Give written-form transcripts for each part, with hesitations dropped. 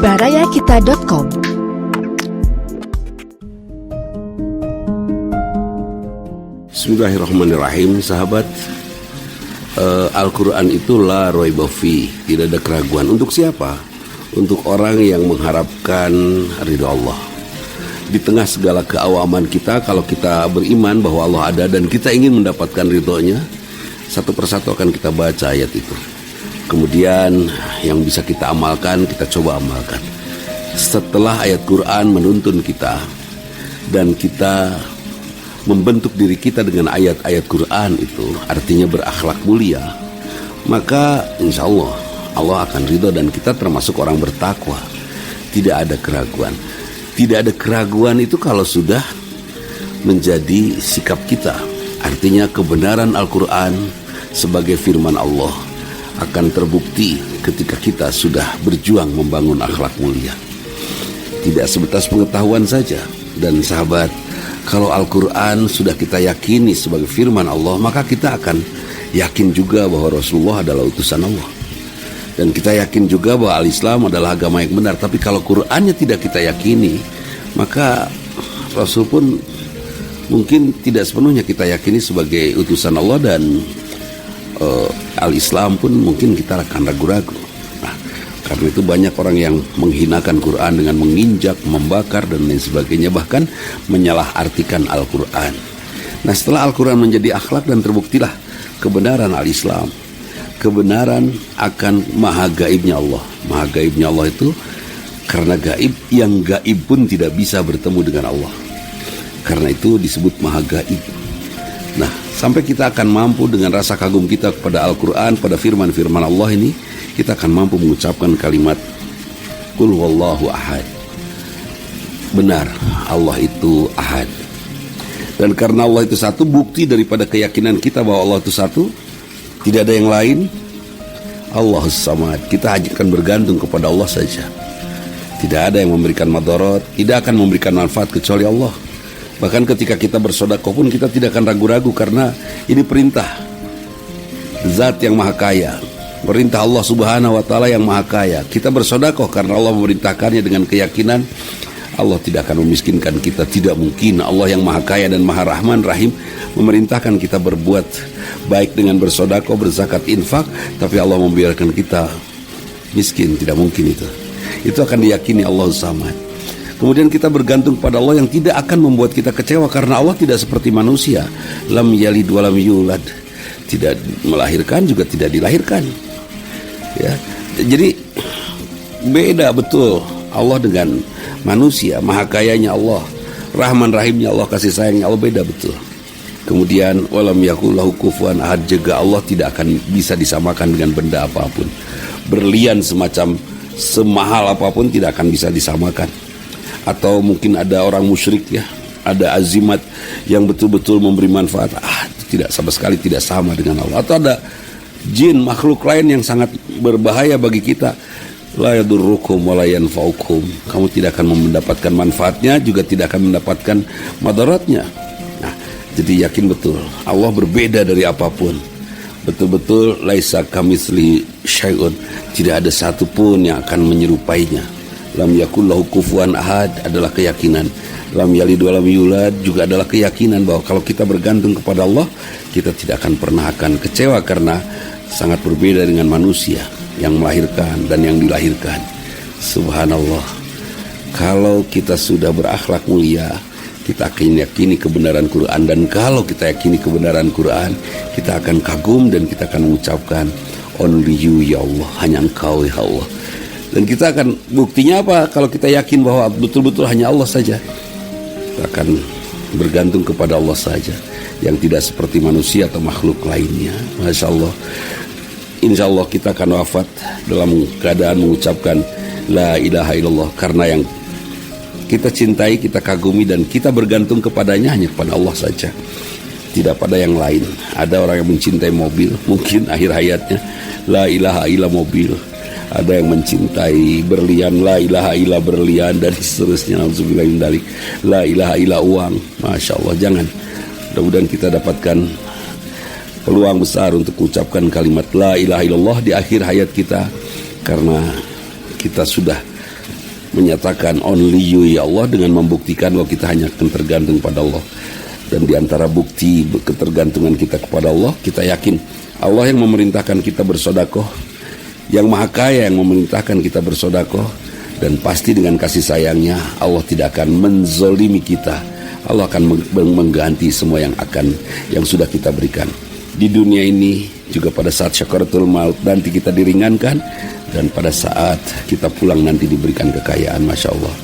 barayakita.com. Bismillahirrahmanirrahim. Sahabat, Al-Quran itu la raiba fi, tidak ada keraguan. Untuk siapa? Untuk orang yang mengharapkan ridha Allah. Di tengah segala keawaman kita, kalau kita beriman bahwa Allah ada dan kita ingin mendapatkan ridhonya, satu persatu akan kita baca ayat itu. Kemudian yang bisa kita amalkan, kita coba amalkan. Setelah ayat Quran menuntun kita dan kita membentuk diri kita dengan ayat-ayat Quran itu, artinya berakhlak mulia, maka insya Allah Allah akan ridho dan kita termasuk orang bertakwa. Tidak ada keraguan. Tidak ada keraguan itu kalau sudah menjadi sikap kita. Artinya kebenaran Al-Quran sebagai firman Allah akan terbukti ketika kita sudah berjuang membangun akhlak mulia. Tidak sebatas pengetahuan saja. Dan sahabat, kalau Al-Quran sudah kita yakini sebagai firman Allah, maka kita akan yakin juga bahwa Rasulullah adalah utusan Allah. Dan kita yakin juga bahwa Al-Islam adalah agama yang benar. Tapi kalau Qurannya tidak kita yakini, maka Rasul pun mungkin tidak sepenuhnya kita yakini sebagai utusan Allah. Dan Al-Islam pun mungkin kita akan ragu-ragu. Karena itu banyak orang yang menghinakan Quran dengan menginjak, membakar dan lain sebagainya, bahkan menyalahartikan Al-Quran. Nah, setelah Al-Quran menjadi akhlak dan terbuktilah kebenaran Al-Islam, kebenaran akan maha gaibnya Allah. Maha gaibnya Allah itu karena gaib, yang gaib pun tidak bisa bertemu dengan Allah. Karena itu disebut maha gaib. Nah, sampai kita akan mampu dengan rasa kagum kita kepada Al-Quran, pada firman-firman Allah ini, kita akan mampu mengucapkan kalimat Qul huwallahu ahad. Benar, Allah itu ahad. Dan karena Allah itu satu, bukti daripada keyakinan kita bahwa Allah itu satu, tidak ada yang lain. Allahus samad. Kita akan bergantung kepada Allah saja. Tidak ada yang memberikan madarat, tidak akan memberikan manfaat kecuali Allah. Bahkan ketika kita bersedekah pun kita tidak akan ragu-ragu, karena ini perintah Zat yang maha kaya, perintah Allah subhanahu wa ta'ala yang maha kaya. Kita bersedekah karena Allah memerintahkannya dengan keyakinan Allah tidak akan memiskinkan kita. Tidak mungkin. Allah yang maha kaya dan maha rahman rahim memerintahkan kita berbuat baik dengan bersedekah, berzakat, infak, tapi Allah membiarkan kita miskin. Tidak mungkin itu. Itu akan diyakini Allah samad. Kemudian kita bergantung pada Allah yang tidak akan membuat kita kecewa, karena Allah tidak seperti manusia. Lam yalid wa lam yulad. Tidak melahirkan juga tidak dilahirkan. Ya, jadi beda betul Allah dengan manusia. Maha kayanya Allah, rahman rahimnya Allah, kasih sayangnya Allah, beda betul. Kemudian walam yakul lahu kufuwan ahad, juga Allah tidak akan bisa disamakan dengan benda apapun. Berlian semahal apapun tidak akan bisa disamakan. Atau mungkin ada orang musyrik, ya, ada azimat yang betul-betul memberi manfaat, tidak, sama sekali tidak sama dengan Allah. Atau ada jin, makhluk lain yang sangat berbahaya bagi kita, la yadurrukum wa la yanfa'ukum. Kamu tidak akan mendapatkan manfaatnya, juga tidak akan mendapatkan madaratnya. Nah, jadi yakin betul Allah berbeda dari apapun. Betul-betul laisa kamitsli syai'un, tidak ada satupun yang akan menyerupainya. Lam yakul lahu kufuwan ahad adalah keyakinan. Lam yalid wa lam yulad juga adalah keyakinan bahwa kalau kita bergantung kepada Allah, kita tidak akan pernah akan kecewa, karena sangat berbeda dengan manusia yang melahirkan dan yang dilahirkan. Subhanallah. Kalau kita sudah berakhlak mulia, kita akan yakini kebenaran Quran. Dan kalau kita yakini kebenaran Quran, kita akan kagum dan kita akan mengucapkan only you ya Allah, hanya Engkau ya Allah. Dan kita akan, buktinya apa? Kalau kita yakin bahwa betul-betul hanya Allah saja, kita akan bergantung kepada Allah saja, yang tidak seperti manusia atau makhluk lainnya. Masya Allah. Insya Allah kita akan wafat dalam keadaan mengucapkan la ilaha illallah, karena yang kita cintai, kita kagumi, dan kita bergantung kepadanya hanya kepada Allah saja, tidak pada yang lain. Ada orang yang mencintai mobil, mungkin akhir hayatnya la ilaha illallah mobil. Ada yang mencintai berlian, la ilaha illa berlian, dan seterusnya. Nauzubillah min dzalik. La ilaha illa uang. Masya Allah, jangan. Mudah-mudahan kita dapatkan peluang besar untuk mengucapkan kalimat la ilaha illallah di akhir hayat kita, karena kita sudah menyatakan only you ya Allah, dengan membuktikan bahwa kita hanya akan tergantung pada Allah. Dan di antara bukti ketergantungan kita kepada Allah, kita yakin Allah yang memerintahkan kita bersedekah, yang Maha Kaya yang memerintahkan kita bersedekah, dan pasti dengan kasih sayangnya Allah tidak akan menzolimi kita. Allah akan mengganti semua yang sudah kita berikan di dunia ini, juga pada saat syakaratul maut nanti kita diringankan, dan pada saat kita pulang nanti diberikan kekayaan. Masya Allah,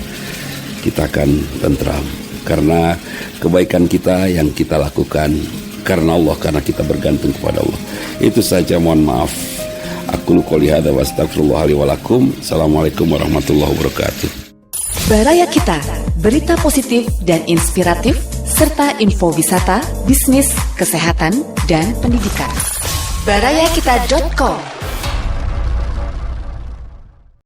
kita akan tentram karena kebaikan kita yang kita lakukan karena Allah, karena kita bergantung kepada Allah. Itu saja, mohon maaf. Aku qouli hadza wa astaghfirullah li wa lakum. Assalamualaikum warahmatullahi wabarakatuh. Baraya Kita, berita positif dan inspiratif serta info wisata, bisnis, kesehatan, dan pendidikan. barayakita.com